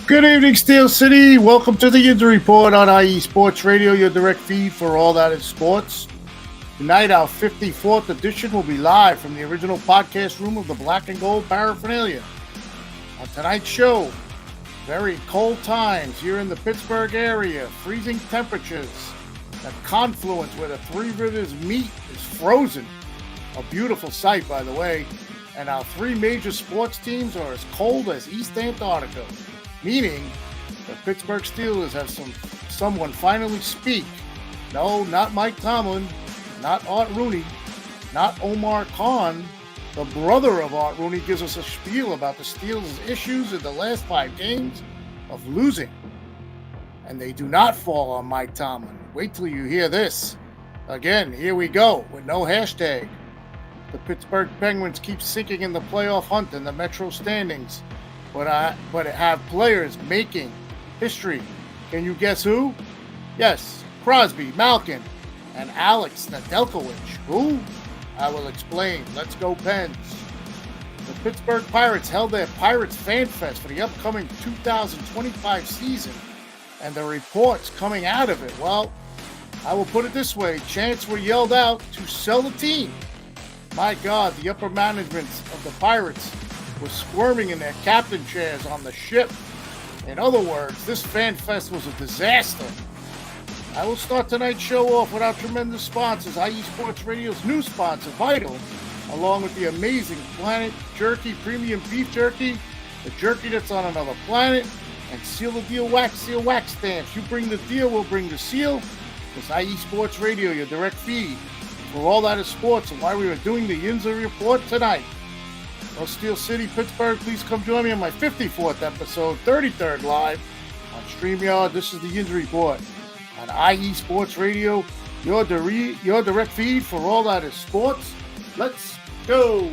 Good evening, Steel City. Welcome to the Yinzer Report on IE Sports Radio, your direct feed for all that is sports. Tonight, our 54th edition will be live from the original podcast room of the Black and Gold Paraphernalia. On tonight's show, very cold times here in the Pittsburgh area, freezing temperatures, a confluence where the Three Rivers meet is frozen. A beautiful sight, by the way. And our three major sports teams are as cold as East Antarctica, meaning the Pittsburgh Steelers have someone finally speak. No, not Mike Tomlin, not Art Rooney, not Omar Khan. The brother of Art Rooney gives us a spiel about the Steelers' issues in the last 5 games of losing. And they do not fall on Mike Tomlin. Wait till you hear this. Again, here we go with no hashtag. The Pittsburgh Penguins keep sinking in the playoff hunt in the Metro standings, but have players making history. Can you guess who? Yes, Crosby, Malkin, and Alex Nedeljkovic. Who? I will explain. Let's go Pens. The Pittsburgh Pirates held their Pirates Fan Fest for the upcoming 2025 season, and the reports coming out of it, well, I will put it this way. Chants were yelled out to sell the team. My God, the upper management of the Pirates was squirming in their captain chairs on the ship. In other words, this fan fest was a disaster. I will start tonight's show off with our tremendous sponsors, IE Sports Radio's new sponsor, Vital, along with the amazing Planet Jerky Premium Beef Jerky, the jerky that's on another planet, and Seal the Deal Wax Seal Wax Stamps. You bring the deal, we'll bring the seal. It's IE Sports Radio, your direct feed for all that is sports, and why we are doing the Yinzer Report tonight. Well, Steel City, Pittsburgh, please come join me on my 54th episode, 33rd live on StreamYard. This is the Yinzer Report on IE Sports Radio, your direct feed for all that is sports. Let's go.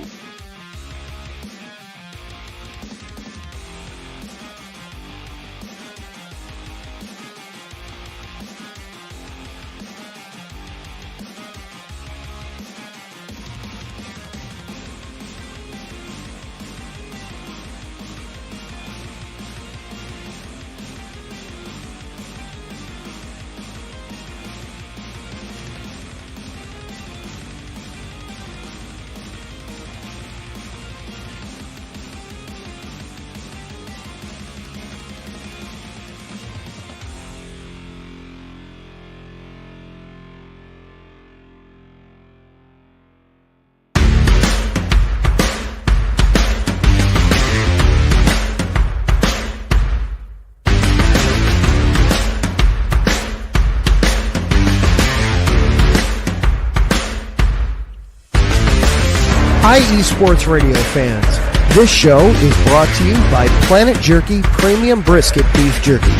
IE Sports Radio fans, this show is brought to you by Planet Jerky Premium Brisket Beef Jerky.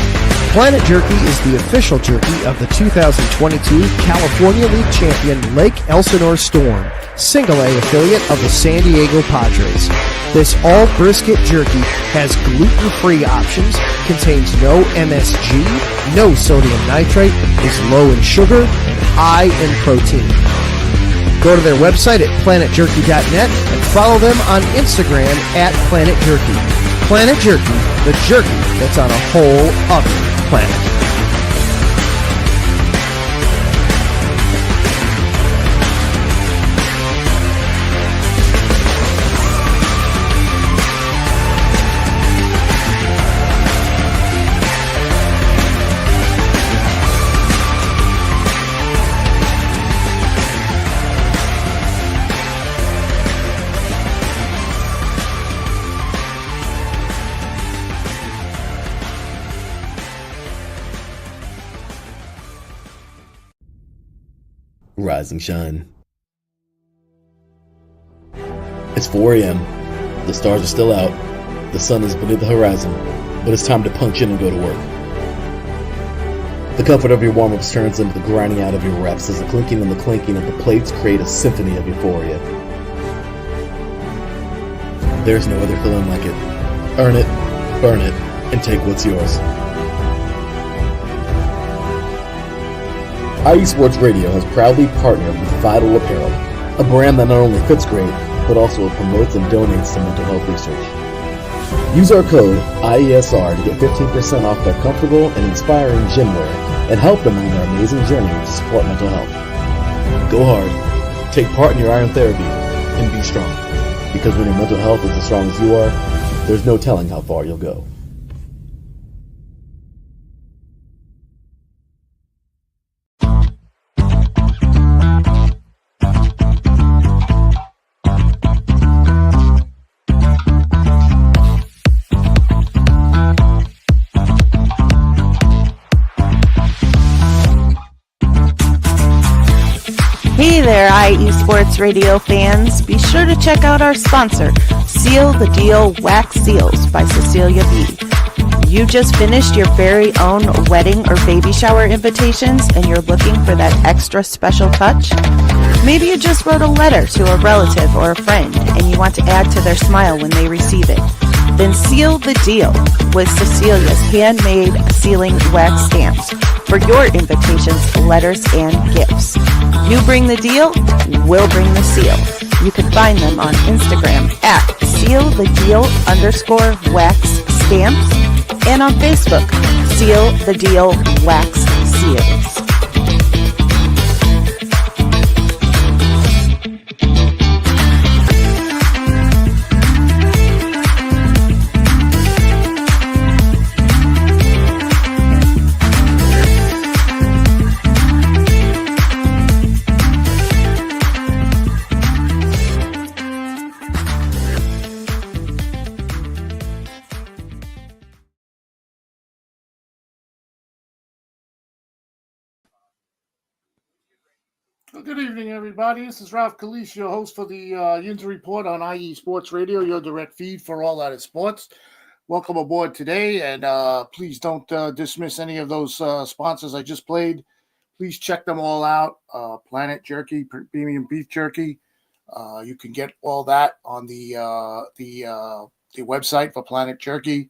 Planet Jerky is the official jerky of the 2022 California League champion Lake Elsinore Storm, Single A affiliate of the San Diego Padres. This all brisket jerky has gluten-free options, contains no MSG, no sodium nitrate, is low in sugar, and high in protein. Go to their website at planetjerky.net and follow them on Instagram at Planet Jerky. Planet Jerky, the jerky that's on a whole other planet. Rise and shine. It's 4 a.m. The stars are still out. The sun is beneath the horizon, but it's time to punch in and go to work. The comfort of your warm-ups turns into the grinding out of your reps as the clinking and the clanking of the plates create a symphony of euphoria. There's no other feeling like it. Earn it, burn it, and take what's yours. IE Sports Radio has proudly partnered with Vital Apparel, a brand that not only fits great, but also promotes and donates to mental health research. Use our code IESR to get 15% off their comfortable and inspiring gym wear and help them on their amazing journey to support mental health. Go hard, take part in your iron therapy, and be strong. Because when your mental health is as strong as you are, there's no telling how far you'll go. Hey there, IE Sports Radio fans. Be sure to check out our sponsor, Seal the Deal Wax Seals by Cecilia B. You just finished your very own wedding or baby shower invitations and you're looking for that extra special touch? Maybe you just wrote a letter to a relative or a friend and you want to add to their smile when they receive it. Then seal the deal with Cecilia's handmade sealing wax stamps for your invitations, letters, and gifts. You bring the deal, we'll bring the seal. You can find them on Instagram at @sealthedeal_wax stamps and on Facebook, Seal the Deal Wax Seals. Well, good evening, everybody. This is Ralph Calise, your host for the Yinzer Report on IE Sports Radio, your direct feed for all that is sports. Welcome aboard today, and please don't dismiss any of those sponsors I just played. Please check them all out. Planet Jerky, Premium Beef Jerky. You can get all that on the website for Planet Jerky.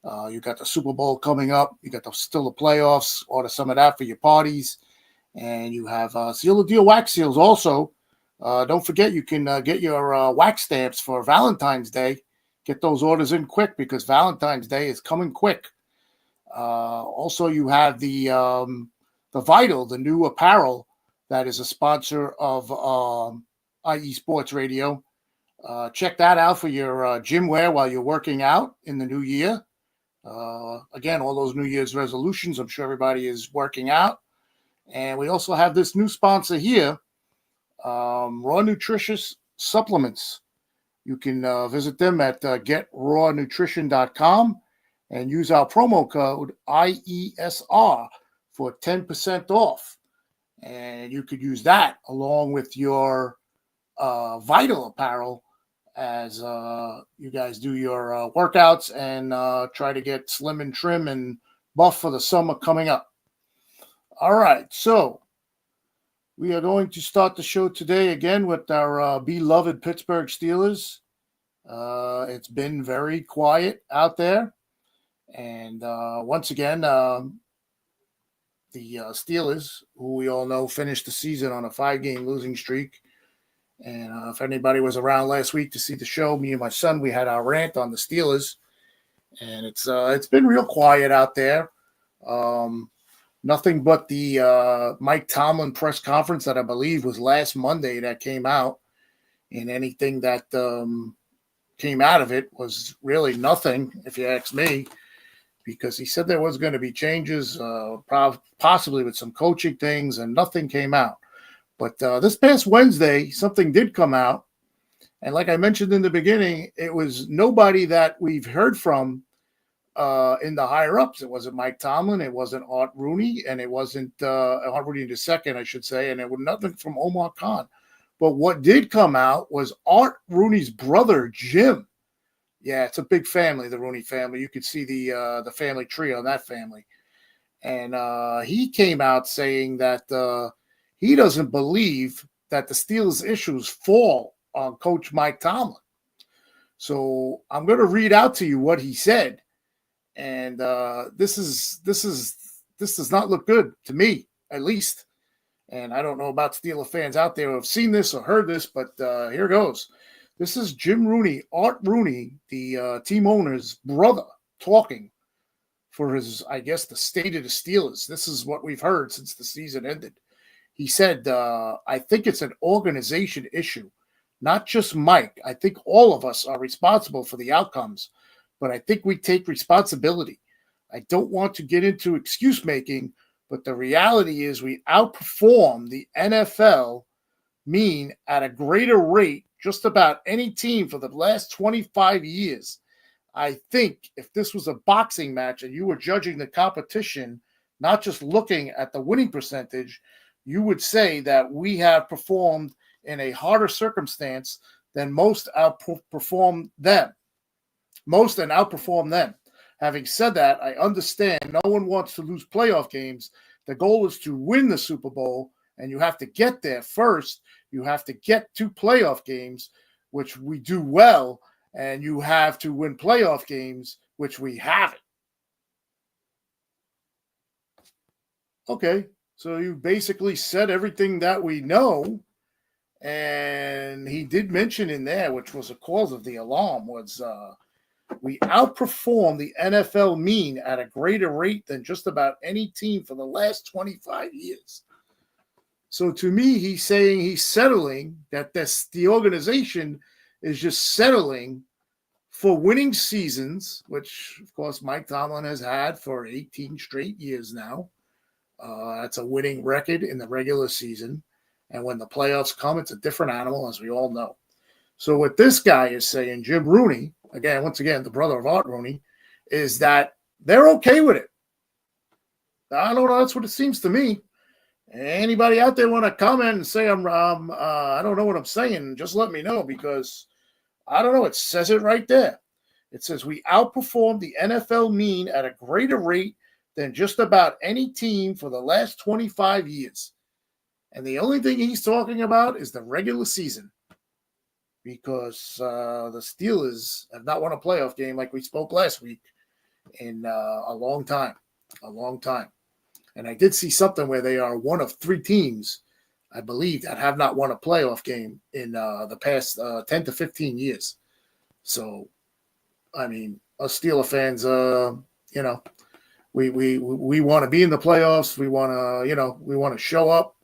You got the Super Bowl coming up. You got still the playoffs. Order some of that for your parties. And you have Seal the Deal wax seals also. Don't forget you can get your wax stamps for Valentine's Day. Get those orders in quick because Valentine's Day is coming quick. Also, you have the Vital, the new apparel that is a sponsor of IE Sports Radio. Check that out for your gym wear while you're working out in the new year. Again, all those New Year's resolutions, I'm sure everybody is working out. And we also have this new sponsor here, Raw Nutritious Supplements. You can visit them at getrawnutrition.com and use our promo code IESR for 10% off. And you could use that along with your Vital apparel as you guys do your workouts and try to get slim and trim and buff for the summer coming up. All right, so we are going to start the show today again with our beloved Pittsburgh Steelers. It's been very quiet out there. And once again, the Steelers, who we all know finished the season on a 5-game losing streak. And if anybody was around last week to see the show, me and my son, we had our rant on the Steelers. And it's been real quiet out there. Nothing but the Mike Tomlin press conference that I believe was last Monday that came out. And anything that came out of it was really nothing, if you ask me, because he said there was going to be changes, possibly with some coaching things, and nothing came out. But this past Wednesday, something did come out. And like I mentioned in the beginning, it was nobody that we've heard from in the higher-ups. It wasn't Mike Tomlin. It wasn't Art Rooney. And it wasn't Art Rooney II, I should say. And it was nothing from Omar Khan. But what did come out was Art Rooney's brother, Jim. Yeah, it's a big family, the Rooney family. You could see the family tree on that family. And he came out saying that he doesn't believe that the Steelers' issues fall on Coach Mike Tomlin. So I'm going to read out to you what he said. And this does not look good to me, at least. And I don't know about Steeler fans out there who have seen this or heard this, but here goes. This is Jim Rooney, Art Rooney, the team owner's brother, talking for his, I guess, the state of the Steelers. This is what we've heard since the season ended. He said, I think it's an organization issue, not just Mike. I think all of us are responsible for the outcomes, but I think we take responsibility. I don't want to get into excuse making, but the reality is we outperform the NFL mean at a greater rate just about any team for the last 25 years. I think if this was a boxing match and you were judging the competition, not just looking at the winning percentage, you would say that we have performed in a harder circumstance than most outperform them. Most and outperform them. Having said that, I understand no one wants to lose playoff games. The goal is to win the Super Bowl, and you have to get there first. You have to get to playoff games, which we do well, and you have to win playoff games, which we haven't. Okay, so you basically said everything that we know, and he did mention in there, which was a cause of the alarm, was we outperform the NFL mean at a greater rate than just about any team for the last 25 years. So to me, he's saying he's settling that the organization is just settling for winning seasons, which, of course, Mike Tomlin has had for 18 straight years now. That's a winning record in the regular season. And when the playoffs come, it's a different animal, as we all know. So what this guy is saying, Jim Rooney, once again, the brother of Art Rooney, is that they're okay with it. I don't know. That's what it seems to me. Anybody out there want to comment and say I don't know what I'm saying, just let me know, because I don't know. It says it right there. It says we outperform the NFL mean at a greater rate than just about any team for the last 25 years. And the only thing he's talking about is the regular season, because the Steelers have not won a playoff game like we spoke last week in a long time. And I did see something where they are one of three teams, I believe, that have not won a playoff game in the past 10 to 15 years. So, I mean, us Steeler fans, we want to be in the playoffs. We want to show up,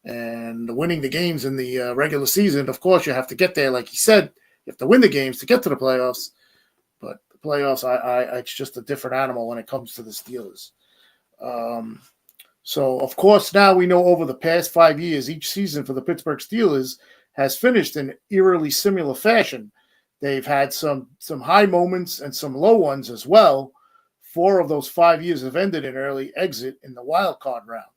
and winning the games in the regular season. Of course, you have to get there, like he said. You have to win the games to get to the playoffs. But the playoffs, it's just a different animal when it comes to the Steelers. So, of course, now we know over the past 5 years, each season for the Pittsburgh Steelers has finished in eerily similar fashion. They've had some high moments and some low ones as well. 4 of those 5 years have ended in early exit in the wild card round.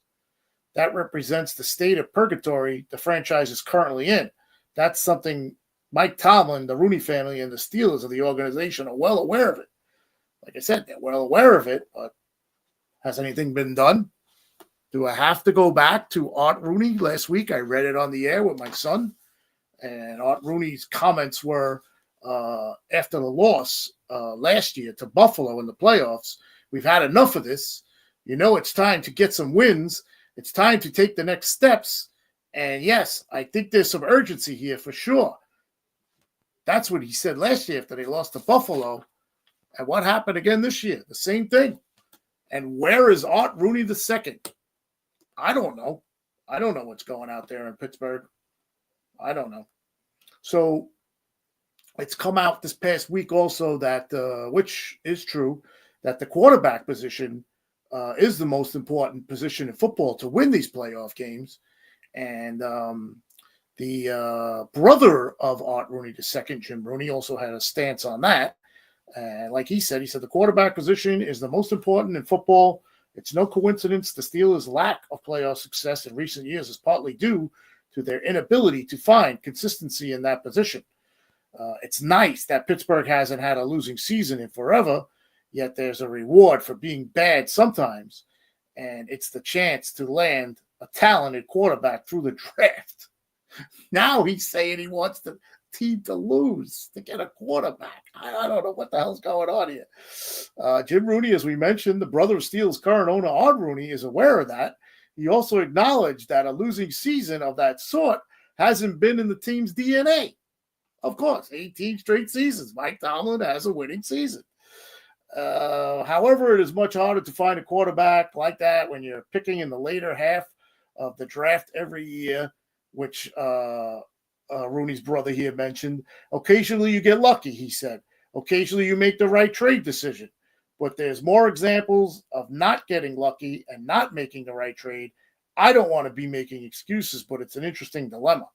That represents the state of purgatory the franchise is currently in. That's something Mike Tomlin, the Rooney family, and the Steelers of the organization are well aware of it. Like I said, they're well aware of it, but has anything been done? Do I have to go back to Art Rooney? Last week, I read it on the air with my son, and Art Rooney's comments were, after the loss last year to Buffalo in the playoffs, we've had enough of this. It's time to get some wins. It's time to take the next steps. And yes, I think there's some urgency here for sure. That's what he said last year after they lost to Buffalo. And what happened again this year? The same thing. And where is Art Rooney II? I don't know. I don't know what's going out there in Pittsburgh. I don't know. So it's come out this past week also that, which is true, that the quarterback position is the most important position in football to win these playoff games. And the brother of Art Rooney II, Jim Rooney, also had a stance on that. And like he said the quarterback position is the most important in football. It's no coincidence the Steelers' lack of playoff success in recent years is partly due to their inability to find consistency in that position. It's nice that Pittsburgh hasn't had a losing season in forever, yet there's a reward for being bad sometimes, and it's the chance to land a talented quarterback through the draft. Now he's saying he wants the team to lose to get a quarterback. I don't know what the hell's going on here. Jim Rooney, as we mentioned, the brother of Steelers' current owner, Art Rooney, is aware of that. He also acknowledged that a losing season of that sort hasn't been in the team's DNA. Of course, 18 straight seasons. Mike Tomlin has a winning season. However, it is much harder to find a quarterback like that when you're picking in the later half of the draft every year, which Rooney's brother here mentioned. Occasionally you get lucky, he said. Occasionally you make the right trade decision. But there's more examples of not getting lucky and not making the right trade. I don't want to be making excuses, but it's an interesting dilemma.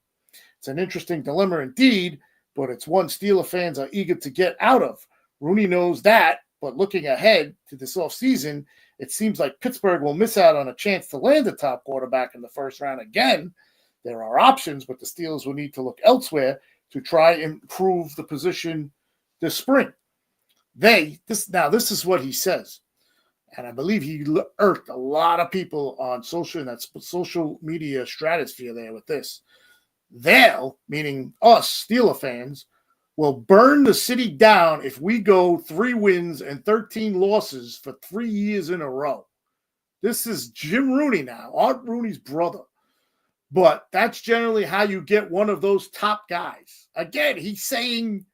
It's an interesting dilemma indeed, but it's one Steeler fans are eager to get out of. Rooney knows that, but looking ahead to this offseason, it seems like Pittsburgh will miss out on a chance to land a top quarterback in the first round again. There are options, but the Steelers will need to look elsewhere to try and improve the position this spring. This is what he says, and I believe he irked a lot of people on social media stratosphere there with this. They'll, meaning us Steeler fans, will burn the city down if we go 3 wins and 13 losses for 3 years in a row. This is Jim Rooney now, Art Rooney's brother. But that's generally how you get one of those top guys. Again, he's saying,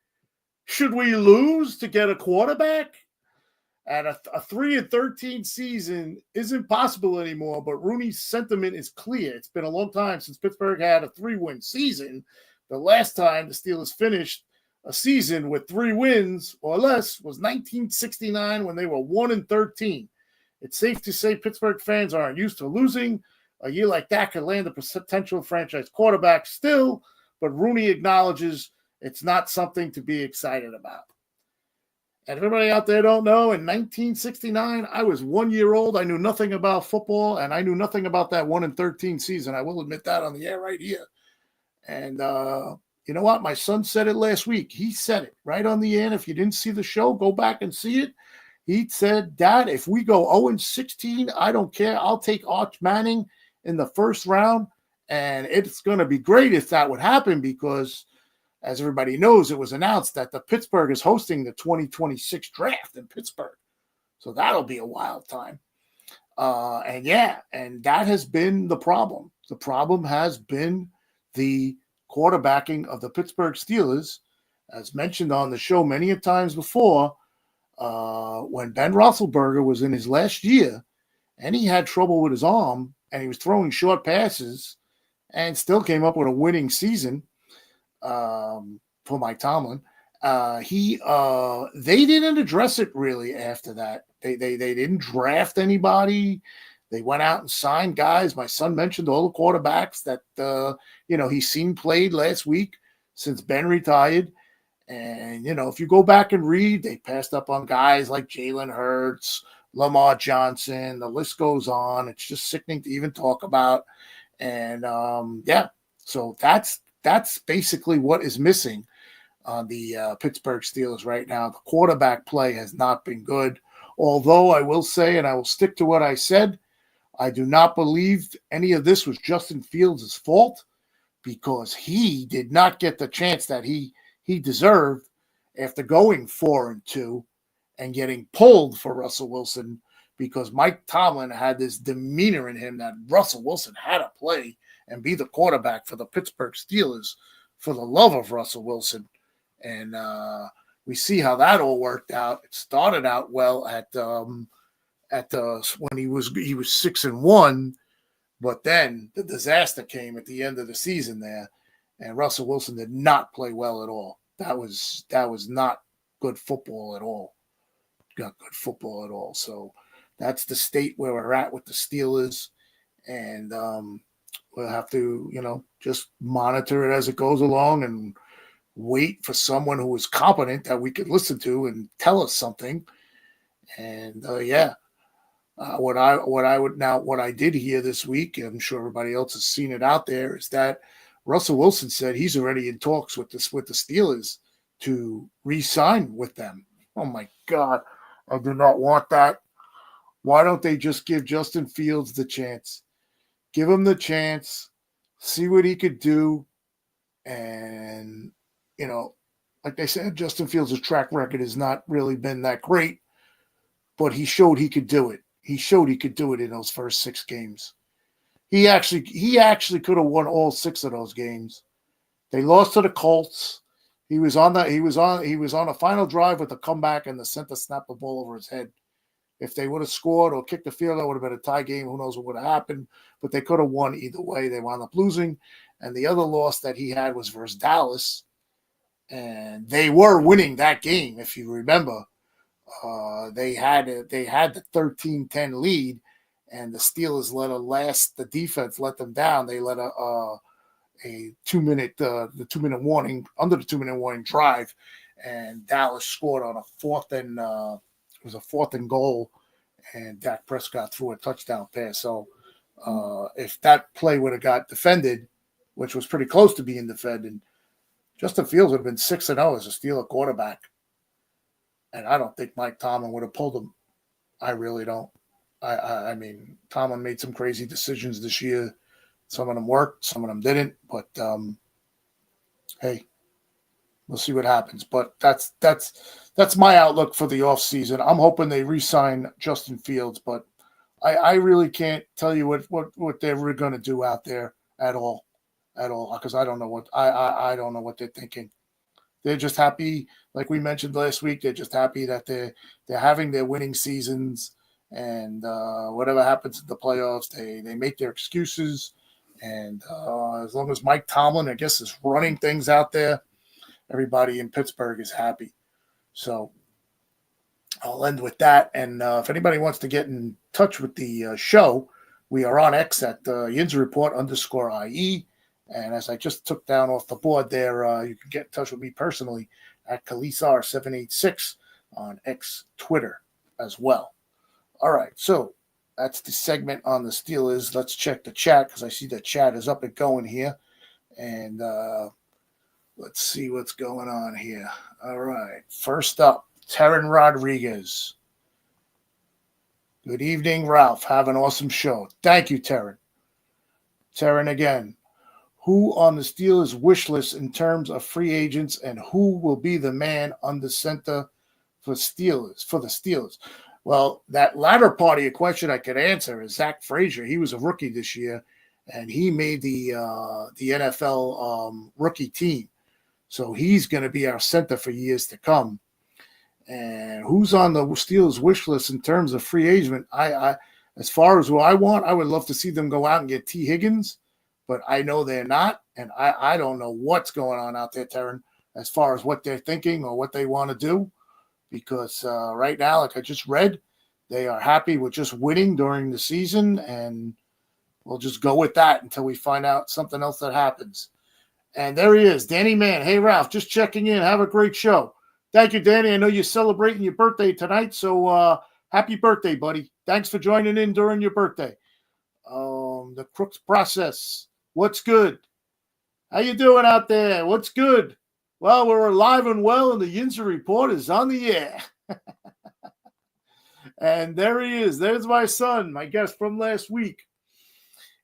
should we lose to get a quarterback? And a 3-13 season isn't possible anymore, but Rooney's sentiment is clear. It's been a long time since Pittsburgh had a 3-win season. The last time the Steelers finished a season with 3 wins or less was 1969 when they were 1-13. It's safe to say Pittsburgh fans aren't used to losing. A year like that could land a potential franchise quarterback still, but Rooney acknowledges it's not something to be excited about. And everybody out there don't know, in 1969, I was 1 year old. I knew nothing about football, and I knew nothing about that 1-13 season. I will admit that on the air right here. And you know what? My son said it last week. He said it right on the air. If you didn't see the show, go back and see it. He said, Dad, if we go 0-16, I don't care. I'll take Arch Manning in the first round, and it's going to be great if that would happen because, as everybody knows, it was announced that the Pittsburgh is hosting the 2026 draft in Pittsburgh. So that'll be a wild time. And that has been the problem. The problem has been the quarterbacking of the Pittsburgh Steelers, as mentioned on the show many a times before, when Ben Roethlisberger was in his last year and he had trouble with his arm and he was throwing short passes and still came up with a winning season for Mike Tomlin. They didn't address it really after that. They didn't draft anybody. They went out and signed guys. My son mentioned all the quarterbacks that he's seen played last week since Ben retired. And, if you go back and read, they passed up on guys like Jalen Hurts, Lamar Johnson. The list goes on. It's just sickening to even talk about. And, so that's basically what is missing on the Pittsburgh Steelers right now. The quarterback play has not been good. Although I will say, and I will stick to what I said, I do not believe any of this was Justin Fields' fault because he did not get the chance that he deserved after going 4-2 and getting pulled for Russell Wilson because Mike Tomlin had this demeanor in him that Russell Wilson had to play and be the quarterback for the Pittsburgh Steelers for the love of Russell Wilson. And we see how that all worked out. It started out well at when he was 6-1, but then the disaster came at the end of the season there, and Russell Wilson did not play well at all. That was not good football at all. Got good football at all. So that's the state where we're at with the Steelers, and we'll have to just monitor it as it goes along and wait for someone who is competent that we could listen to and tell us something. And what I did hear this week, I'm sure everybody else has seen it out there, is that Russell Wilson said he's already in talks with the Steelers to re-sign with them. Oh my God, I do not want that. Why don't they just give Justin Fields the chance? Give him the chance, see what he could do, and like they said, Justin Fields' track record has not really been that great, but he showed he could do it. He showed he could do it in those first 6 games. He actually could have won all 6 of those games. They lost to the Colts. He was on a final drive with a comeback, and the center snapped the ball over his head. If they would have scored or kicked the field, that would have been a tie game. Who knows what would have happened? But they could have won either way. They wound up losing. And the other loss that he had was versus Dallas. And they were winning that game, if you remember. They had the 13-10 lead, and the Steelers the defense let them down. They let a 2-minute the 2-minute warning, under the 2-minute warning drive, and Dallas scored on a 4th and goal, and Dak Prescott threw a touchdown pass. So if that play would have got defended, which was pretty close to being defended, Justin Fields would have been 6-0 as a Steeler quarterback. And I don't think Mike Tomlin would have pulled him. I really don't. I mean, Tomlin made some crazy decisions this year. Some of them worked, some of them didn't. But hey, we'll see what happens. But that's my outlook for the offseason. I'm hoping they re-sign Justin Fields, but I really can't tell you what they're going to do out there at all, because I don't know I don't know what they're thinking. They're just happy, like we mentioned last week. They're just happy that they're having their winning seasons, and whatever happens in the playoffs, they make their excuses. And as long as Mike Tomlin, I guess, is running things out there, everybody in Pittsburgh is happy. So I'll end with that. And if anybody wants to get in touch with the show, we are on X at Yinzer Report _IE. And as I just took down off the board there, you can get in touch with me personally at KaliseR786 on X Twitter as well. All right, so that's the segment on the Steelers. Let's check the chat, because I see the chat is up and going here. And let's see what's going on here. All right, first up, Terran Rodriguez. Good evening, Ralph. Have an awesome show. Thank you, Terran. Terran again. Who on the Steelers' wish list in terms of free agents, and who will be the man under center for the Steelers? Well, that latter part of your question I could answer is Zach Frazier. He was a rookie this year, and he made the NFL rookie team. So he's going to be our center for years to come. And who's on the Steelers' wish list in terms of free agent? I as far as what I want, I would love to see them go out and get T. Higgins. But I know they're not, and I don't know what's going on out there, Terran, as far as what they're thinking or what they want to do, because right now, like I just read, they are happy with just winning during the season, and we'll just go with that until we find out something else that happens. And there he is, Danny Mann. Hey, Ralph, just checking in. Have a great show. Thank you, Danny. I know you're celebrating your birthday tonight, so happy birthday, buddy. Thanks for joining in during your birthday. The Crooks Process. What's good? How you doing out there? What's good? Well, we're alive and well, and the Yinzer Report is on the air. And there he is. There's my son, my guest from last week.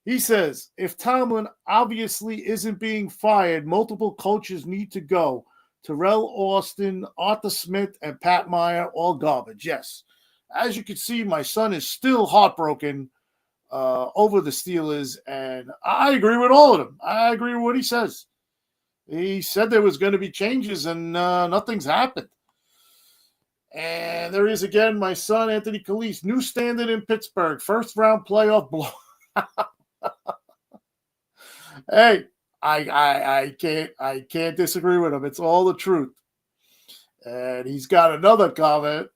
He says, if Tomlin obviously isn't being fired, multiple coaches need to go. Terrell Austin, Arthur Smith, and Pat Meyer, all garbage. Yes. As you can see, my son is still heartbroken over the Steelers, and I agree with all of them. I agree with what he says. He said there was going to be changes, and nothing's happened. And there he is again, my son, Anthony Calise. New standard in Pittsburgh. First-round playoff blow. Hey, I can't disagree with him. It's all the truth. And he's got another comment.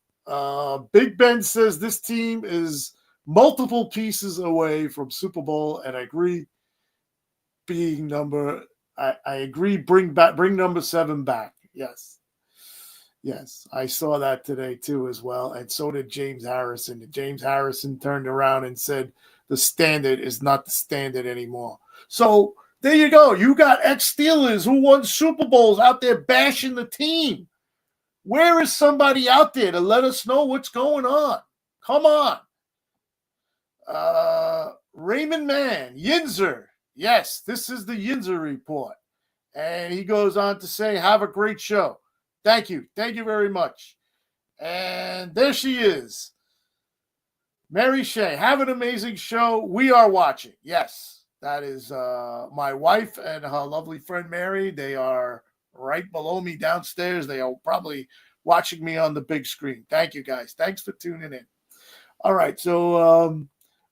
Big Ben says this team is multiple pieces away from Super Bowl, and I agree. I agree. Bring number 7 back. Yes, I saw that today too as well, and so did James Harrison. And James Harrison turned around and said the standard is not the standard anymore. So there you go. You got ex-Steelers who won Super Bowls out there bashing the team. Where is somebody out there to let us know what's going on? Come on. Raymond Mann, Yinzer. Yes, this is the Yinzer Report. And he goes on to say, have a great show. Thank you. Thank you very much. And there she is. Mary Shea, have an amazing show. We are watching. Yes, that is my wife and her lovely friend Mary. They are right below me downstairs. They are probably watching me on the big screen. Thank you, guys. Thanks for tuning in. All right, so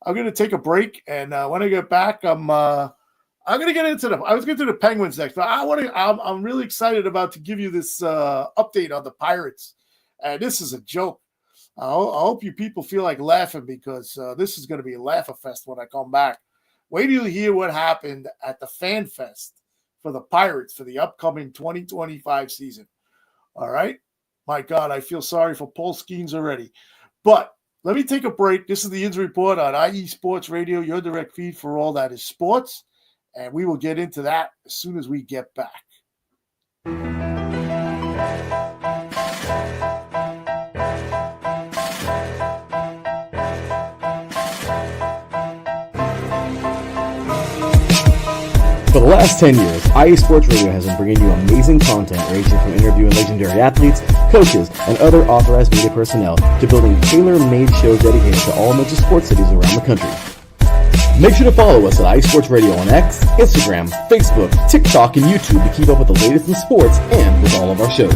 I'm going to take a break, and when I get back, I'm going to get into I was going to do the Penguins next, but I'm really excited about to give you this update on the Pirates. And this is a joke. I hope you people feel like laughing because this is going to be a laugh-a-fest when I come back. Wait till you hear what happened at the Fan Fest for the Pirates for the upcoming 2025 season. All right? My God, I feel sorry for Paul Skeens already. But let me take a break. This is the Yinzer Report on IE Sports Radio, your direct feed for all that is sports. And we will get into that as soon as we get back. For the last 10 years, IE Sports Radio has been bringing you amazing content ranging from interviewing legendary athletes, coaches, and other authorized media personnel to building tailor-made shows dedicated to all major sports cities around the country. Make sure to follow us at IE Sports Radio on X, Instagram, Facebook, TikTok, and YouTube to keep up with the latest in sports and with all of our shows.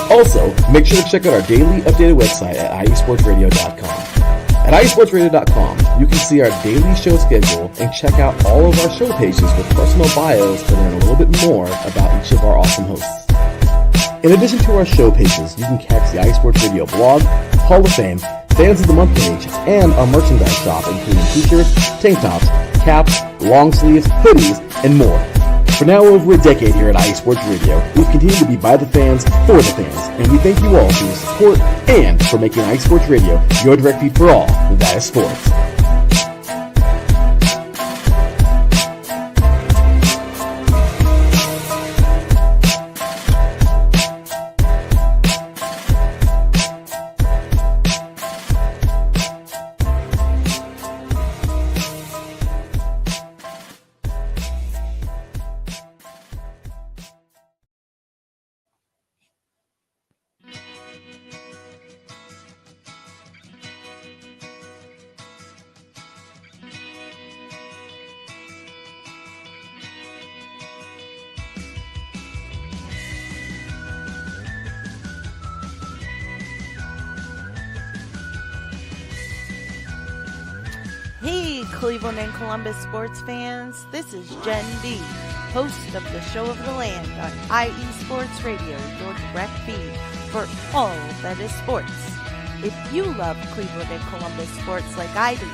Also, make sure to check out our daily updated website at iesportsradio.com. At iesportsradio.com, you can see our daily show schedule and check out all of our show pages with personal bios to learn a little bit more about each of our awesome hosts. In addition to our show pages, you can catch the IE Sports Radio blog, Hall of Fame, Fans of the Month page, and our merchandise shop including t-shirts, tank tops, caps, long sleeves, hoodies, and more. For now over a decade here at IE Sports Radio, we've continued to be by the fans, for the fans, and we thank you all for your support and for making IE Sports Radio your direct feed for all that is sports. Hey, Cleveland and Columbus sports fans. This is Jen B, host of the Show of the Land on IE Sports Radio, your direct feed for all that is sports. If you love Cleveland and Columbus sports like I do,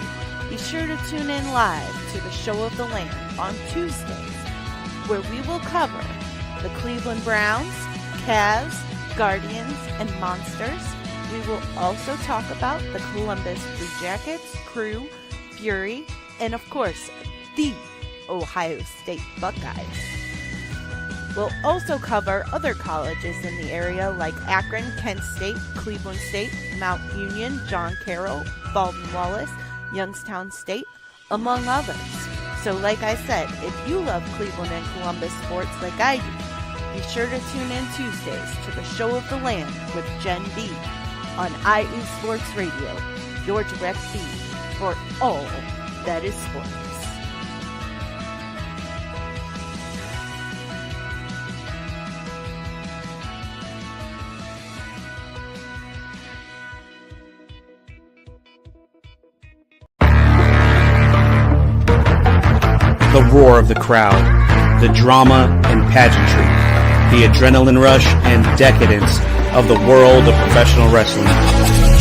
be sure to tune in live to the Show of the Land on Tuesdays, where we will cover the Cleveland Browns, Cavs, Guardians, and Monsters. We will also talk about the Columbus Blue Jackets, Crew, Fury, and of course, the Ohio State Buckeyes. We'll also cover other colleges in the area like Akron, Kent State, Cleveland State, Mount Union, John Carroll, Baldwin Wallace, Youngstown State, among others. So like I said, if you love Cleveland and Columbus sports like I do, be sure to tune in Tuesdays to the Show of the Land with Jen B on IE Sports Radio, your direct feed for all that is sports. The roar of the crowd, the drama and pageantry, the adrenaline rush and decadence of the world of professional wrestling.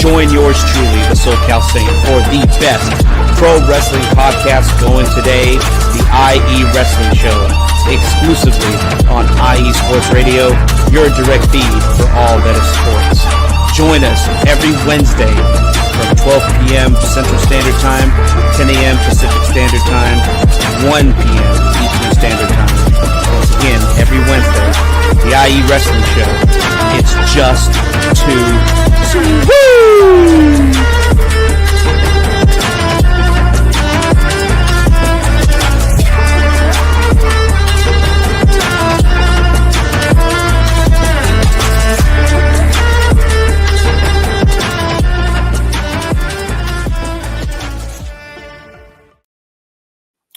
Join yours truly, the SoCal Saint, for the best pro wrestling podcast going today, the IE Wrestling Show, exclusively on IE Sports Radio, your direct feed for all that is sports. Join us every Wednesday from 12 p.m. Central Standard Time, 10 a.m. Pacific Standard Time, 1 p.m. Eastern Standard Time. Again, every Wednesday, the IE Wrestling Show. It's just too sweet.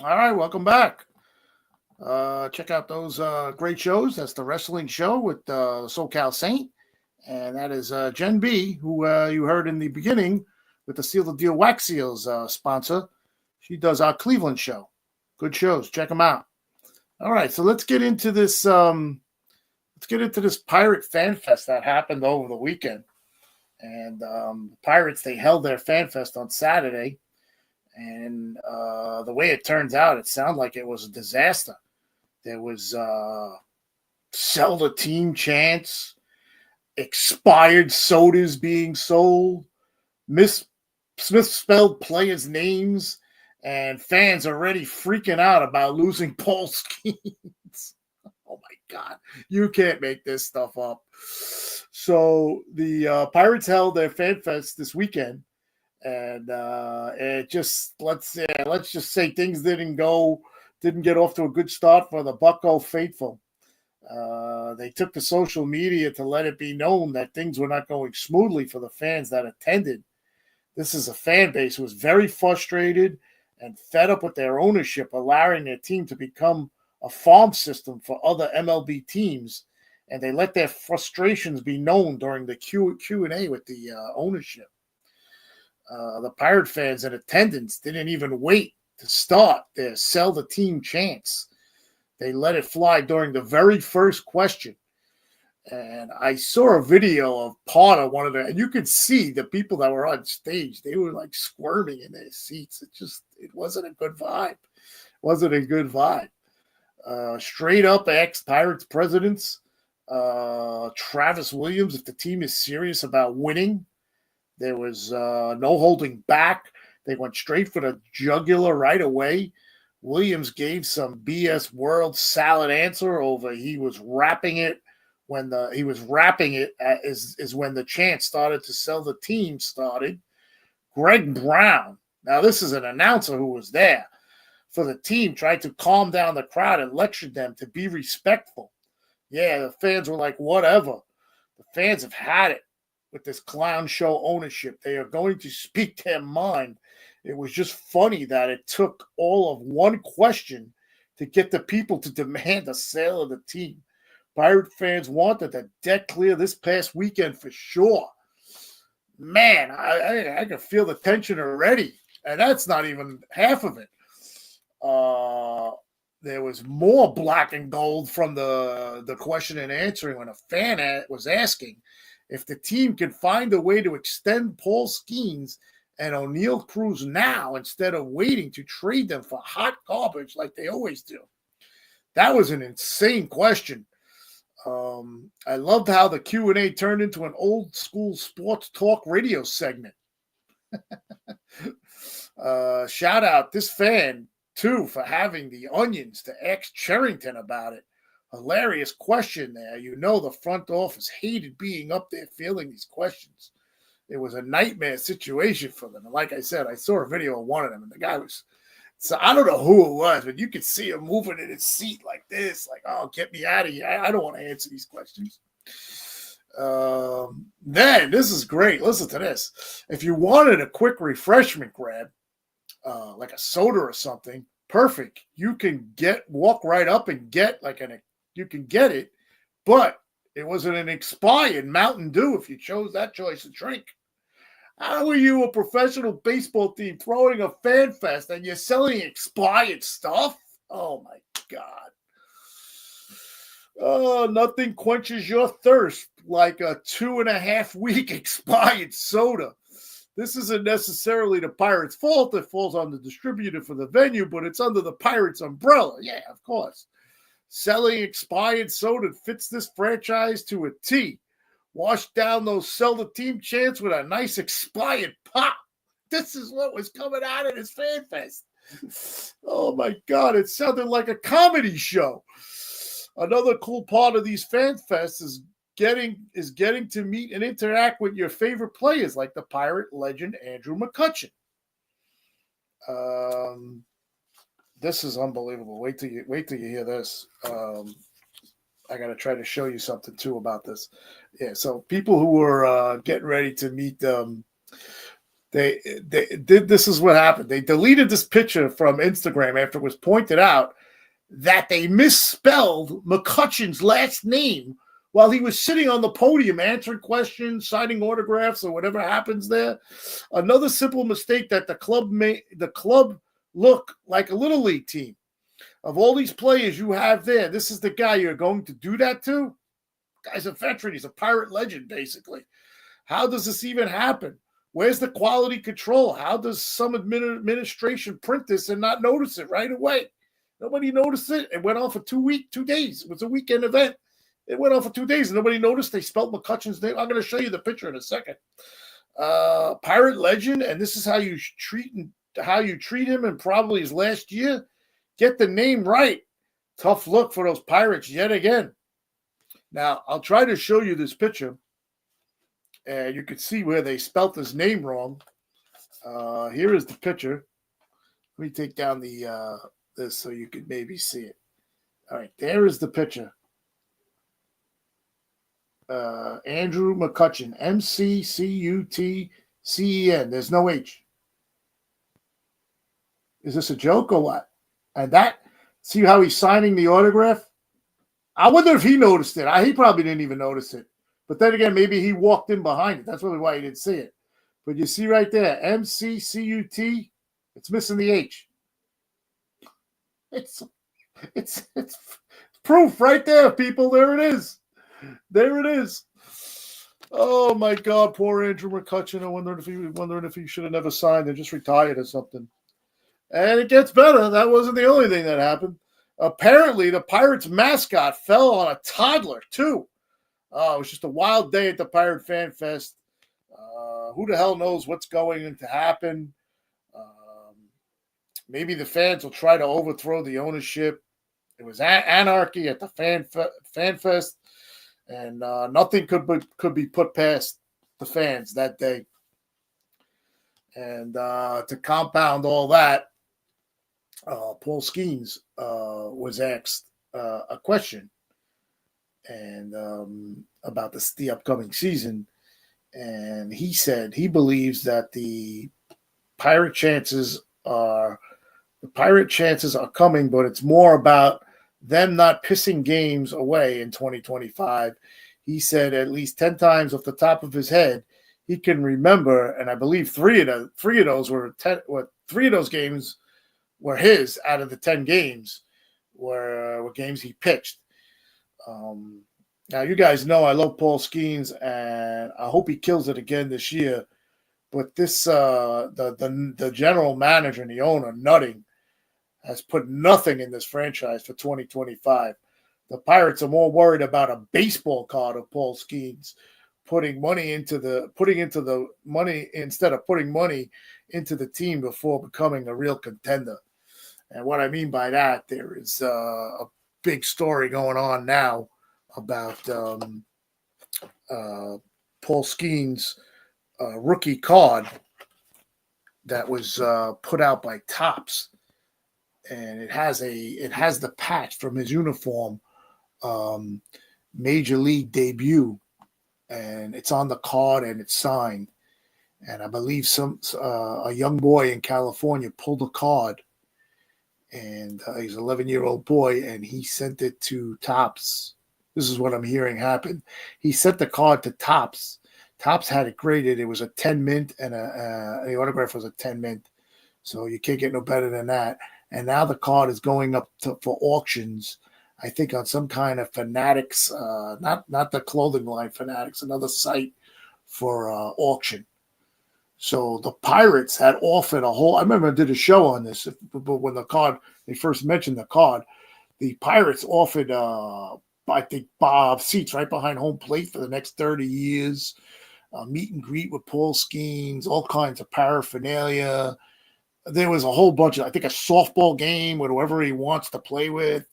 All right, welcome back. Check out those great shows. That's the wrestling show with SoCal Saint. And that is Jen B, who you heard in the beginning with the Seal the Deal Wax Seals sponsor. She does our Cleveland show. Good shows. Check them out. All right, so let's get into this. Pirate Fan Fest that happened over the weekend. And the Pirates, they held their Fan Fest on Saturday. And the way it turns out, it sounded like it was a disaster. There was sell the team chants, expired sodas being sold, misspelled players' names, and fans already freaking out about losing Paul Skeens. Oh, my God. You can't make this stuff up. So the Pirates held their Fan Fest this weekend, and it just let's just say things didn't get off to a good start for the Bucko faithful. They took to social media to let it be known that things were not going smoothly for the fans that attended. This is a fan base who was very frustrated and fed up with their ownership, allowing their team to become a farm system for other MLB teams, and they let their frustrations be known during the Q&A with the ownership. The Pirate fans in attendance didn't even wait to start their sell the team chants. They let it fly during the very first question. And I saw a video of part of one of them, and you could see the people that were on stage, they were like squirming in their seats. It wasn't a good vibe. Straight up ex-Pirates presidents, Travis Williams, if the team is serious about winning, there was no holding back. They went straight for the jugular right away. Williams gave some BS world salad answer over he was rapping it when when the chant started to sell the team started. Greg Brown, now this is an announcer who was there for the team, tried to calm down the crowd and lectured them to be respectful. Yeah, the fans were like, whatever. The fans have had it with this clown show ownership. They are going to speak their mind. It was just funny that it took all of one question to get the people to demand a sale of the team. Pirate fans wanted the deck clear this past weekend for sure. Man, I can feel the tension already, and that's not even half of it. There was more black and gold from the question and answering when a fan was asking if the team can find a way to extend Paul Skeens and O'Neill Cruz now instead of waiting to trade them for hot garbage like they always do. That was an insane question. I loved how the Q&A turned into an old school sports talk radio segment. Shout out this fan, too, for having the onions to ask Cherrington about it. Hilarious question there. You know the front office hated being up there fielding these questions. It was a nightmare situation for them. And like I said, I saw a video of one of them, and the guy was – so I don't know who it was, but you could see him moving in his seat like this, like, oh, get me out of here. I don't want to answer these questions. Then, this is great. Listen to this. If you wanted a quick refreshment grab, like a soda or something, perfect. You can walk right up and get you can get it, but it wasn't an expired Mountain Dew if you chose that choice of drink. How are you a professional baseball team throwing a fan fest and you're selling expired stuff? Oh, my God. Oh, nothing quenches your thirst like a 2.5-week expired soda. This isn't necessarily the Pirates' fault. It falls on the distributor for the venue, but it's under the Pirates' umbrella. Yeah, of course. Selling expired soda fits this franchise to a T. Wash down those sell the team chants with a nice expired pop. This is what was coming out of this fan fest. Oh, my God. It sounded like a comedy show. Another cool part of these fan fests is getting to meet and interact with your favorite players like the Pirate legend Andrew McCutchen. This is unbelievable. Wait till you hear this. I got to try to show you something, too, about this. Yeah, so people who were getting ready to meet them, they did. This is what happened. They deleted this picture from Instagram after it was pointed out that they misspelled McCutcheon's last name while he was sitting on the podium answering questions, signing autographs, or whatever happens there. Another simple mistake that the club made the club look like a little league team. Of all these players you have there, this is the guy you're going to do that to? Guy's a veteran. He's a Pirate legend, basically. How does this even happen? Where's the quality control? How does some administration print this and not notice it right away? Nobody noticed it. It went on for 2 days. It was a weekend event. It went on for 2 days and nobody noticed. They spelled McCutcheon's name. I'm going to show you the picture in a second. Pirate legend, and this is how you treat him in probably his last year. Get the name right. Tough look for those Pirates yet again. Now, I'll try to show you this picture. And you can see where they spelt his name wrong. Here is the picture. Let me take down this so you can maybe see it. All right, there is the picture. Andrew McCutcheon, McCutcen. There's no H. Is this a joke or what? And see how he's signing the autograph? I wonder if he noticed it. He probably didn't even notice it. But then again, maybe he walked in behind it. That's really why he didn't see it. But you see right there, McCut. It's missing the H. It's proof right there, people. There it is. There it is. Oh my God, poor Andrew McCutcheon. I'm wondering if he should have never signed and just retired or something. And it gets better. That wasn't the only thing that happened. Apparently, the Pirates mascot fell on a toddler too. It was just a wild day at the Pirate Fan Fest. Who the hell knows what's going to happen? Maybe the fans will try to overthrow the ownership. It was anarchy at the Fan Fest, and nothing could be put past the fans that day. And to compound all that, Paul Skeens was asked a question and about the upcoming season, and he said he believes that the Pirate chances are coming, but it's more about them not pissing games away in 2025. He said at least 10 times off the top of his head he can remember, and I believe three of those games were his out of the 10 games were games he pitched. Now, you guys know I love Paul Skeens, and I hope he kills it again this year. But this, the general manager and the owner, Nutting, has put nothing in this franchise for 2025. The Pirates are more worried about a baseball card of Paul Skeens putting money into the money instead of putting money into the team before becoming a real contender. And what I mean by that, there is a big story going on now about Paul Skeens' rookie card that was put out by Topps, and it has the patch from his uniform, Major League debut, and it's on the card and it's signed. And I believe a young boy in California pulled a card, and he's an 11-year-old boy, and he sent it to Topps. This is what I'm hearing happen. He sent the card to Topps. Topps had it graded. It was a 10 mint, and the autograph was a 10 mint. So you can't get no better than that. And now the card is going up for auctions, I think, on some kind of Fanatics, not the clothing line Fanatics, another site for auction. So the Pirates had offered I remember I did a show on this, but when they first mentioned the card, the Pirates offered, I think, seats right behind home plate for the next 30 years, meet and greet with Paul Skeens, all kinds of paraphernalia. There was a whole bunch of, I think, a softball game with whoever he wants to play with,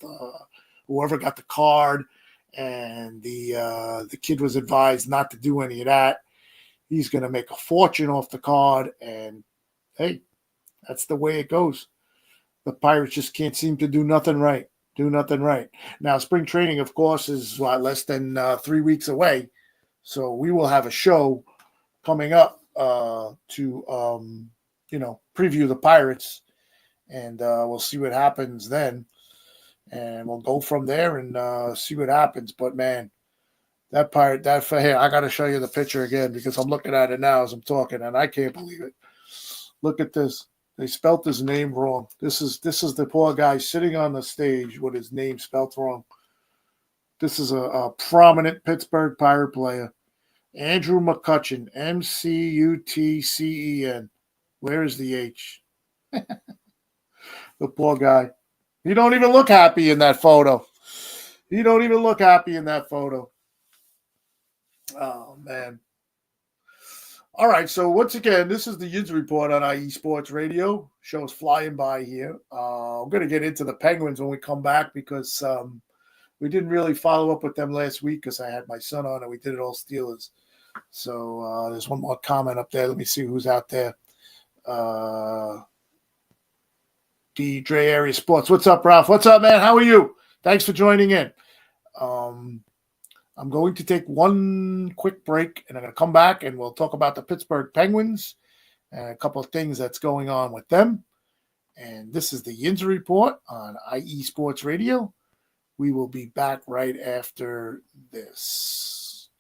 whoever got the card, and the kid was advised not to do any of that. He's going to make a fortune off the card, and hey, that's the way it goes. The Pirates just can't seem to do nothing right. Now, spring training, of course, is less than 3 weeks away, so we will have a show coming up to preview the Pirates, and we'll see what happens then. and we'll go from there and see what happens. But man, that for here, I got to show you the picture again because I'm looking at it now as I'm talking, and I can't believe it. Look at this. They spelt his name wrong. This is the poor guy sitting on the stage with his name spelt wrong. This is a prominent Pittsburgh Pirate player, Andrew McCutcheon, MCUTCEN. Where is the H? The poor guy. He don't even look happy in that photo. Oh, man. All right, so once again, this is the Yinzer Report on IE Sports Radio. Show's flying by here. I'm going to get into the Penguins when we come back because we didn't really follow up with them last week because I had my son on and we did it all Steelers. So there's one more comment up there. Let me see who's out there. D. Dre Area Sports. What's up, Ralph? What's up, man? How are you? Thanks for joining in. I'm going to take one quick break, and I'm going to come back, and we'll talk about the Pittsburgh Penguins and a couple of things that's going on with them. And this is the Yinzer Report on IE Sports Radio. We will be back right after this.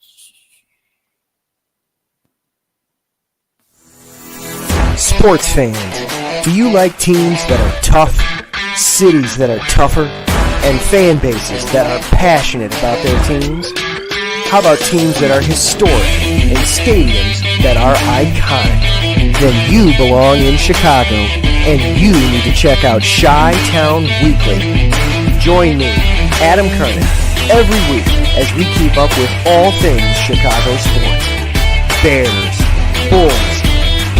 Sports fans, do you like teams that are tough, cities that are tougher, and fan bases that are passionate about their teams? How about teams that are historic and stadiums that are iconic? Then you belong in Chicago, and you need to check out Chi-Town Weekly. Join me, Adam Kernan, every week as we keep up with all things Chicago sports. Bears, Bulls,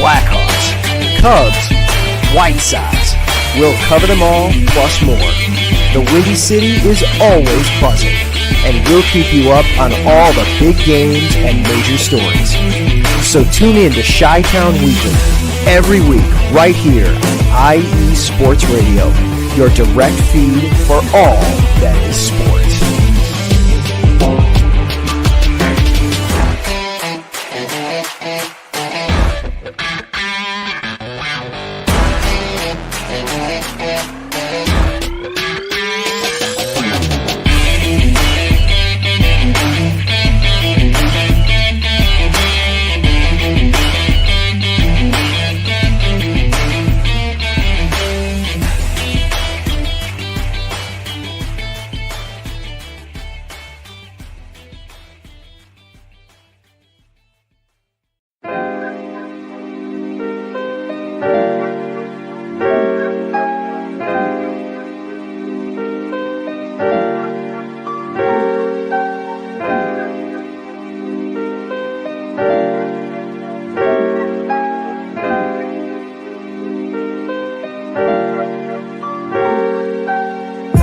Blackhawks, Cubs, White Sox. We'll cover them all, plus more. The Windy City is always buzzing, and we'll keep you up on all the big games and major stories. So tune in to Chi-Town Weekly every week right here on IE Sports Radio, your direct feed for all that is sports.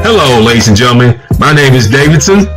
Hello, ladies and gentlemen. My name is Davidson.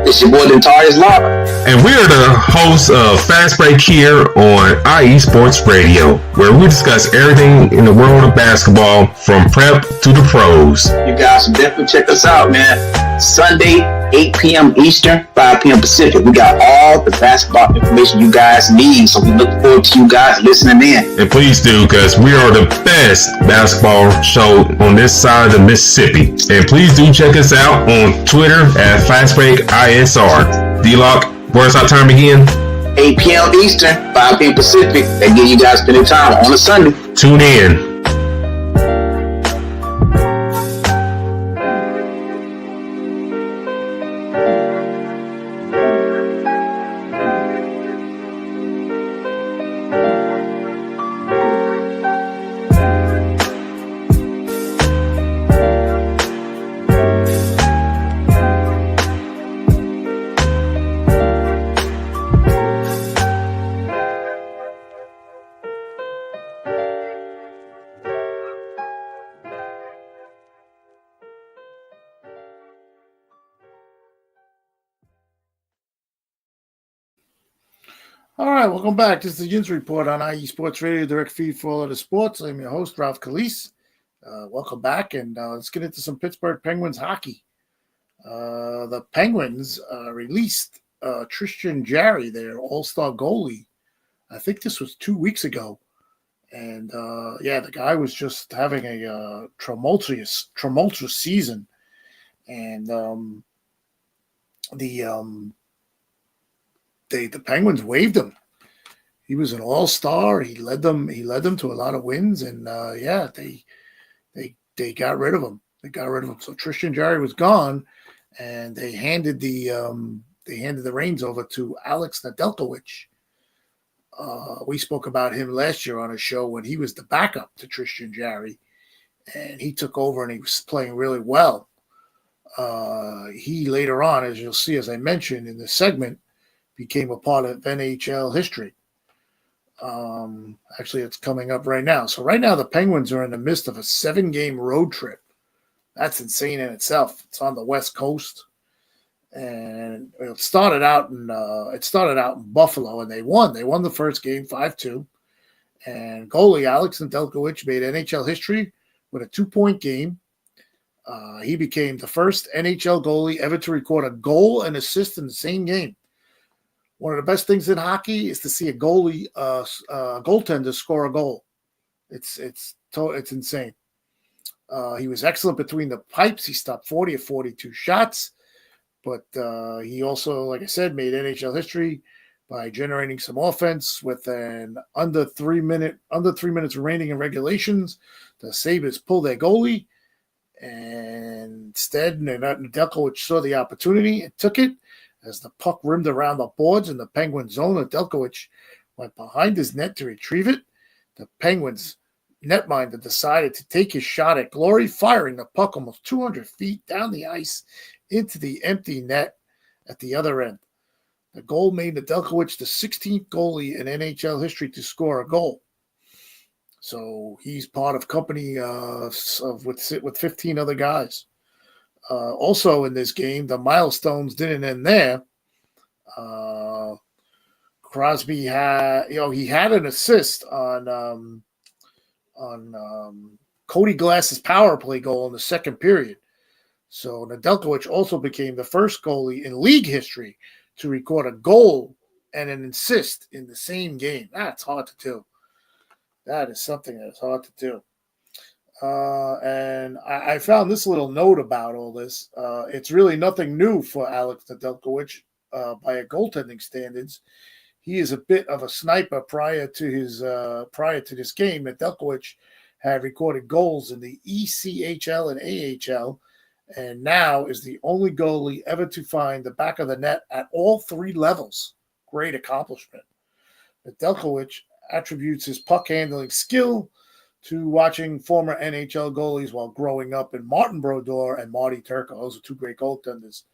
It's your boy, Dentarius Law. And we are the hosts of Fast Break here on IE Sports Radio, where we discuss everything in the world of basketball from prep to the pros. You guys should definitely check us out, man. Sunday, 8 p.m. Eastern, 5 p.m. Pacific. We got all the basketball information you guys need, so we look forward to you guys listening in. And please do, because we are the best basketball show on this side of the Mississippi. And please do check us out on Twitter at FastBreakISR. D-Lock, where's our time again? 8 p.m. Eastern, 5 p.m. Pacific. That give you guys plenty of time on a Sunday. Tune in. All right, welcome back. This is the Yinzer Report on IE Sports Radio, direct feed for all of the sports. I'm your host, Ralph Calise. Welcome back, and let's get into some Pittsburgh Penguins hockey. The Penguins released Tristan Jarry, their all-star goalie. I think this was 2 weeks ago. And, the guy was just having a tumultuous season. and the Penguins waived him. He was an all-star. He led them to a lot of wins, and they got rid of him. So Tristan Jarry was gone, and they handed the reins over to Alex Nedeljkovic. We spoke about him last year on a show when he was the backup to Tristan Jarry, and he took over and he was playing really well. He later on, as you'll see, as I mentioned in the segment, became a part of NHL history. Actually, it's coming up right now. So right now, the Penguins are in the midst of a 7-game road trip. That's insane in itself. It's on the West Coast, and it started out in Buffalo, and they won. They won the first game 5-2, and goalie Alex Nedeljkovic made NHL history with a 2-point game. He became the first NHL goalie ever to record a goal and assist in the same game. One of the best things in hockey is to see a goaltender score a goal. It's insane. He was excellent between the pipes. He stopped 40 of 42 shots, but he also, like I said, made NHL history by generating some offense with an under 3 minutes remaining in regulations. The Sabres pulled their goalie, and instead Nedeljkovic saw the opportunity and took it. As the puck rimmed around the boards in the Penguins zone, Nedeljkovic went behind his net to retrieve it. The Penguins netminder decided to take his shot at glory, firing the puck almost 200 feet down the ice into the empty net at the other end. The goal made Nedeljkovic the 16th goalie in NHL history to score a goal. So he's part of company with 15 other guys. Also in this game, the milestones didn't end there. Crosby had an assist on Cody Glass's power play goal in the second period. So Nedeljkovic also became the first goalie in league history to record a goal and an assist in the same game. That's hard to do. That is something that's hard to do. And I found this little note about all this. It's really nothing new for Alex Nedeljkovic by a goaltending standards. He is a bit of a sniper prior to this game. Nedeljkovic had recorded goals in the ECHL and AHL, and now is the only goalie ever to find the back of the net at all 3 levels. Great accomplishment. Nedeljkovic attributes his puck handling skill to watching former NHL goalies while growing up in Martin Brodeur and Marty Turco. Those are 2 great goaltenders.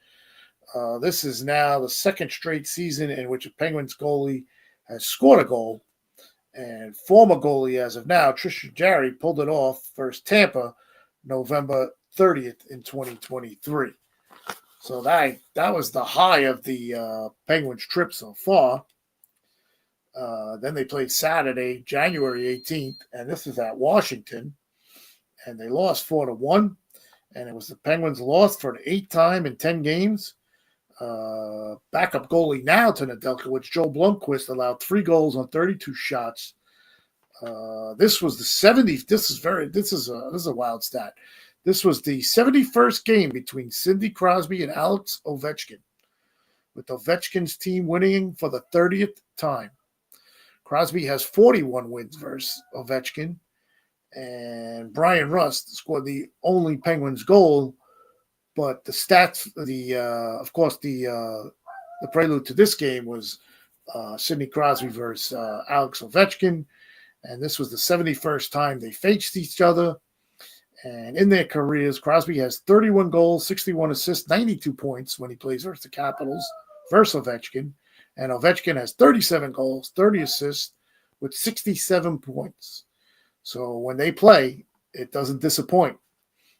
This is now the 2nd straight season in which a Penguins goalie has scored a goal. And former goalie as of now, Tristan Jarry, pulled it off versus Tampa November 30th in 2023. So that was the high of the Penguins trip so far. Then they played Saturday, January 18th, and this is at Washington. And they lost 4-1. And it was the Penguins' loss for the 8th time in 10 games. Backup goalie now to Nedeljkovic, Joe Blomqvist, allowed 3 goals on 32 shots. This was the 70th. This is a wild stat. This was the 71st game between Sidney Crosby and Alex Ovechkin, with Ovechkin's team winning for the 30th time. Crosby has 41 wins versus Ovechkin, and Brian Rust scored the only Penguins goal. But the stats, of course, the prelude to this game was Sidney Crosby versus Alex Ovechkin, and this was the 71st time they faced each other. And in their careers, Crosby has 31 goals, 61 assists, 92 points when he plays versus the Capitals versus Ovechkin. And Ovechkin has 37 goals, 30 assists with 67 points. So when they play, it doesn't disappoint.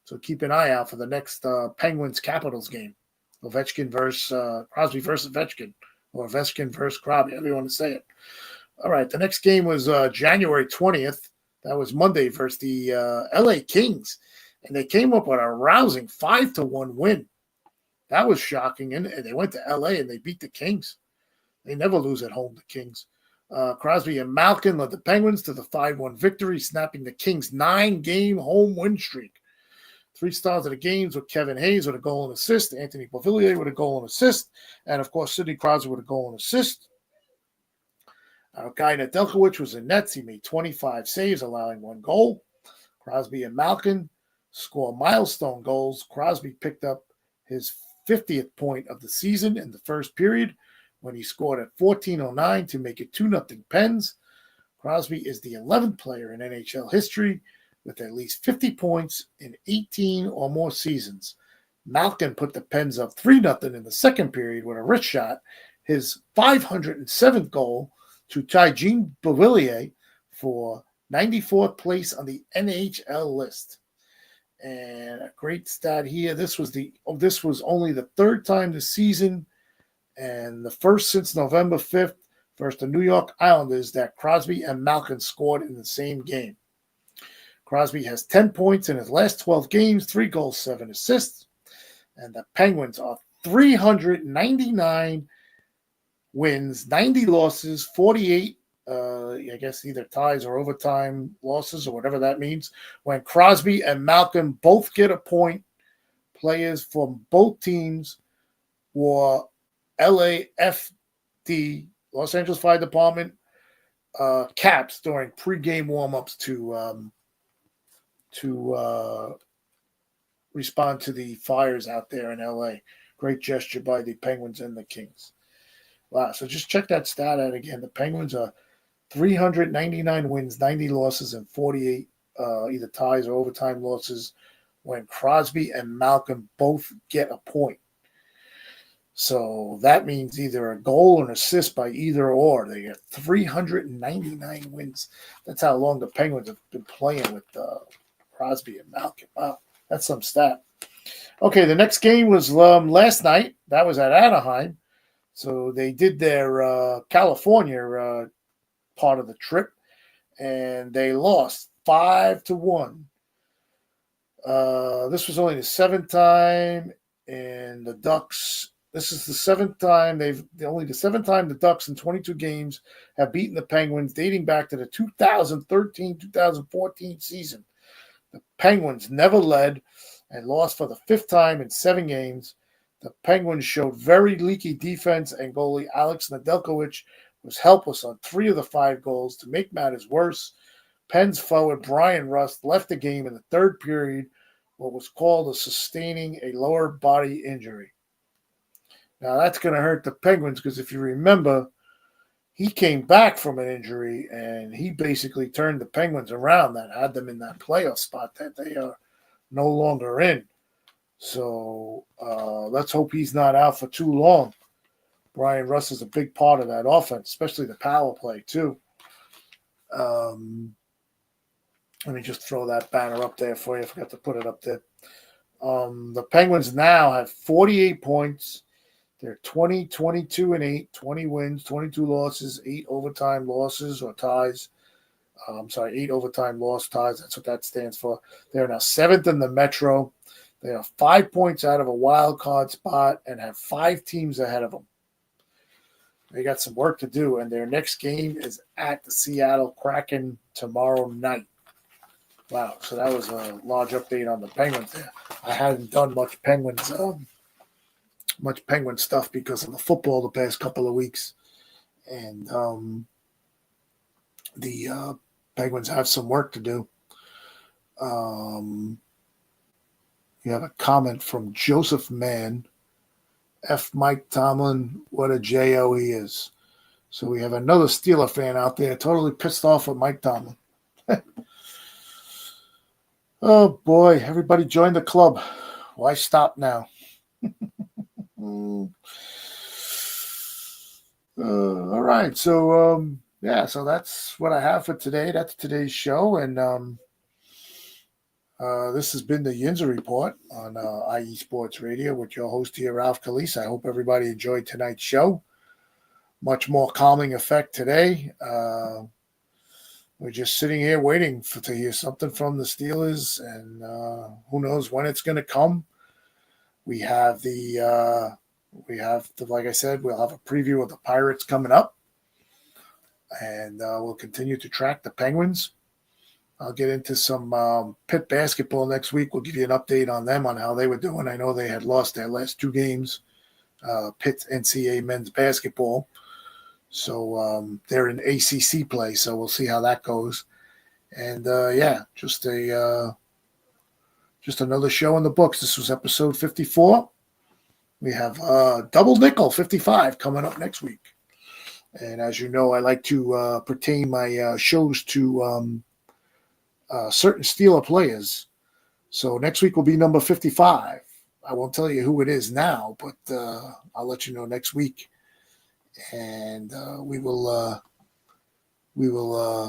So keep an eye out for the next Penguins-Capitals game. Ovechkin versus Crosby versus Ovechkin, or Ovechkin versus Crosby, however you want to say it. All right, the next game was January 20th. That was Monday versus the LA Kings. And they came up with a rousing 5-1 win. That was shocking. And they went to LA and they beat the Kings. They never lose at home, the Kings. Crosby and Malkin led the Penguins to the 5-1 victory, snapping the Kings' 9-game home win streak. 3 stars of the games with Kevin Hayes with a goal and assist, Anthony Beauvillier with a goal and assist, and, of course, Sidney Crosby with a goal and assist. Our guy Nedeljkovic was in nets. He made 25 saves, allowing 1 goal. Crosby and Malkin score milestone goals. Crosby picked up his 50th point of the season in the first period when he scored at 14:09 to make it 2-0 Pens. Crosby is the 11th player in NHL history with at least 50 points in 18 or more seasons. Malkin put the Pens up 3-0 in the second period with a wrist shot, his 507th goal, to tie Jean Beauvillier for 94th place on the NHL list. And a great stat here. This was only the 3rd time this season and the first since November 5th versus the New York Islanders that Crosby and Malkin scored in the same game. Crosby has 10 points in his last 12 games, 3 goals, 7 assists. And the Penguins are 399 wins, 90 losses, 48, I guess either ties or overtime losses or whatever that means. When Crosby and Malkin both get a point, players from both teams wore LAFD, Los Angeles Fire Department, caps during pregame warm-ups to respond to the fires out there in LA. Great gesture by the Penguins and the Kings. Wow, so just check that stat out again. The Penguins are 399 wins, 90 losses, and 48 either ties or overtime losses when Crosby and Malkin both get a point. So that means either a goal or an assist by either or. They get 399 wins. That's how long the Penguins have been playing with Crosby and Malkin. Wow, that's some stat. Okay, the next game was last night. That was at Anaheim. So they did their California part of the trip, and they lost 5-1. This was only the 7th time, and the Ducks. This is the 7th time the 7th time the Ducks in 22 games have beaten the Penguins, dating back to the 2013-2014 season. The Penguins never led and lost for the 5th time in 7 games. The Penguins showed very leaky defense, and goalie Alex Nedeljkovic was helpless on 3 of the 5 goals. To make matters worse, Pens forward Brian Rust left the game in the 3rd period, what was called sustaining a lower body injury. Now, that's going to hurt the Penguins because if you remember, he came back from an injury, and he basically turned the Penguins around that had them in that playoff spot that they are no longer in. So let's hope he's not out for too long. Brian Rust is a big part of that offense, especially the power play, too. Let me just throw that banner up there for you. I forgot to put it up there. The Penguins now have 48 points. They're 20, 22-8, 20 wins, 22 losses, 8 overtime losses or ties. 8 overtime loss ties. That's what that stands for. They're now 7th in the Metro. They are 5 points out of a wild card spot and have 5 teams ahead of them. They got some work to do, and their next game is at the Seattle Kraken tomorrow night. Wow, so that was a large update on the Penguins there. I hadn't done much Penguin stuff because of the football the past couple of weeks. And the Penguins have some work to do. You have a comment from Joseph Mann. F. Mike Tomlin, what a J.O. he is. So we have another Steeler fan out there totally pissed off with Mike Tomlin. Oh, boy. Everybody join the club. Why stop now? All right. So, so that's what I have for today. That's today's show. And this has been the Yinzer Report on IE Sports Radio with your host here, Ralph Calise. I hope everybody enjoyed tonight's show. Much more calming effect today. We're just sitting here waiting to hear something from the Steelers, and who knows when it's going to come. We have like I said, we'll have a preview of the Pirates coming up, and we'll continue to track the Penguins. I'll get into some Pitt basketball next week. We'll give you an update on them, on how they were doing. I know they had lost their last 2 games, Pitt NCAA men's basketball. So they're in ACC play, so we'll see how that goes. And just another show in the books. This was episode 54. We have Double Nickel 55 coming up next week. And as you know, I like to pertain my shows to certain Steeler players. So next week will be number 55. I won't tell you who it is now, but I'll let you know next week. And we will do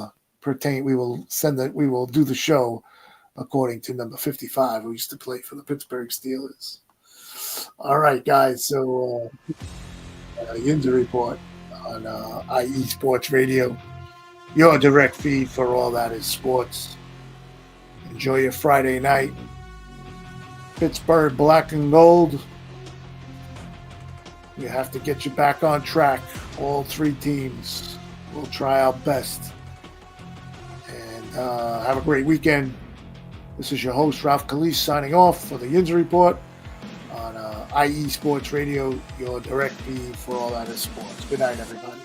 the show according to number 55, who used to play for the Pittsburgh Steelers. All right, guys. So Yinzer Report on IE Sports Radio, your direct feed for all that is sports. Enjoy your Friday night. Pittsburgh black and gold. You have to get you back on track. All 3 teams will try our best. And have a great weekend. This is your host, Ralph Calise, signing off for the Yinzer Report on IE Sports Radio, your direct feed for all that is sports. Good night, everybody.